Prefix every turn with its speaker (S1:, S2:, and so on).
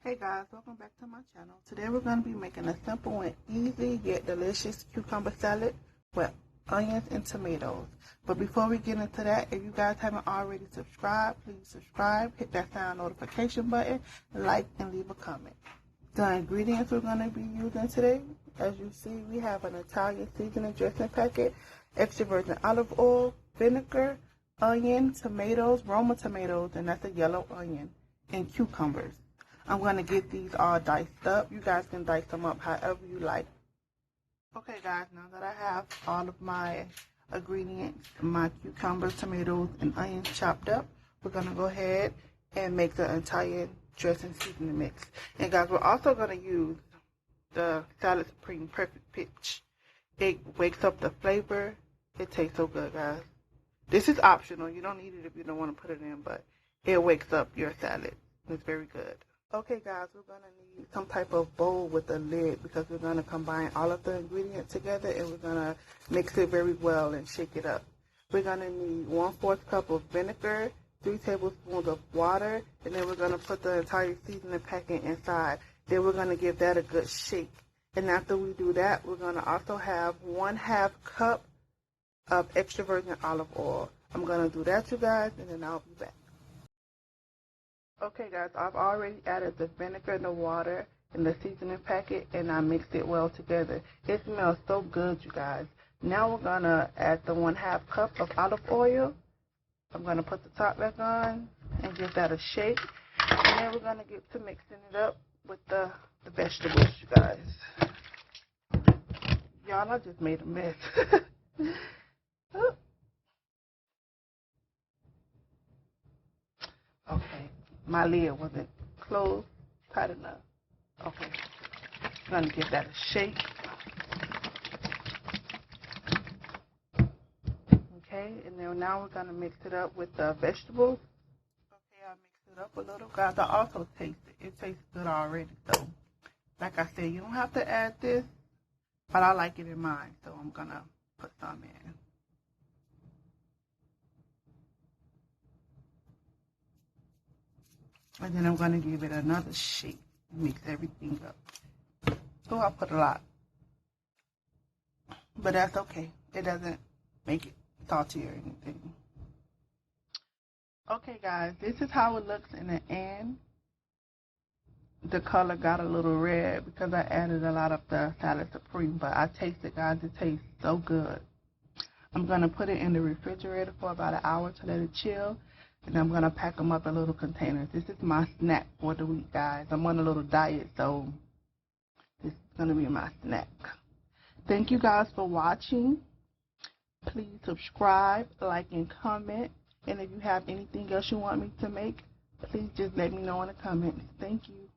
S1: Hey guys, welcome back to my channel. Today we're going to be making a simple and easy yet delicious cucumber salad with onions and tomatoes. But before we get into that, if you guys haven't already subscribed, please subscribe, hit that sound notification button, like, and leave a comment. The ingredients we're going to be using today, as you see, we have an Italian seasoning dressing packet, extra virgin olive oil, vinegar, onion, tomatoes, Roma tomatoes, and that's a yellow onion, and cucumbers. I'm going to get these all diced up. You guys can dice them up however you like. Okay guys, now that I have all of my ingredients, my cucumbers, tomatoes, and onions chopped up, we're going to go ahead and make the entire dressing seasoning mix. And guys, we're also going to use the Salad Supreme Perfect Pitch. It wakes up the flavor. It tastes so good, guys. This is optional. You don't need it if you don't want to put it in, but it wakes up your salad. It's very good. Okay guys, we're going to need some type of bowl with a lid because we're going to combine all of the ingredients together and we're going to mix it very well and shake it up. We're going to need 1/4 cup of vinegar, 3 tablespoons of water, and then we're going to put the entire seasoning packet inside. Then we're going to give that a good shake. And after we do that, we're going to also have 1/2 cup of extra virgin olive oil. I'm going to do that, you guys, and then I'll be back. Okay guys, I've already added the vinegar, the water, and the seasoning packet, and I mixed it well together. It smells so good, you guys. Now we're going to add the 1/2 cup of olive oil. I'm going to put the top back on and give that a shake. And then we're going to get to mixing it up with the vegetables, you guys. Y'all, I just made a mess. Okay. My lid wasn't closed tight enough. Okay, I'm going to give that a shake. Okay, and then now we're going to mix it up with the vegetables. Okay, I mixed it up a little. Guys, I also taste it. It tastes good already. So, like I said, you don't have to add this, but I like it in mine, so I'm going to put some in. And then I'm going to give it another shake. Mix everything up. Oh, I put a lot. But that's okay. It doesn't make it salty or anything. Okay, guys. This is how it looks in the end. The color got a little red because I added a lot of the Salad Supreme. But I taste it, guys. It tastes so good. I'm going to put it in the refrigerator for about an hour to let it chill. And I'm going to pack them up in little containers. This is my snack for the week, guys. I'm on a little diet, so this is going to be my snack. Thank you guys for watching. Please subscribe, like, and comment. And if you have anything else you want me to make, please just let me know in the comments. Thank you.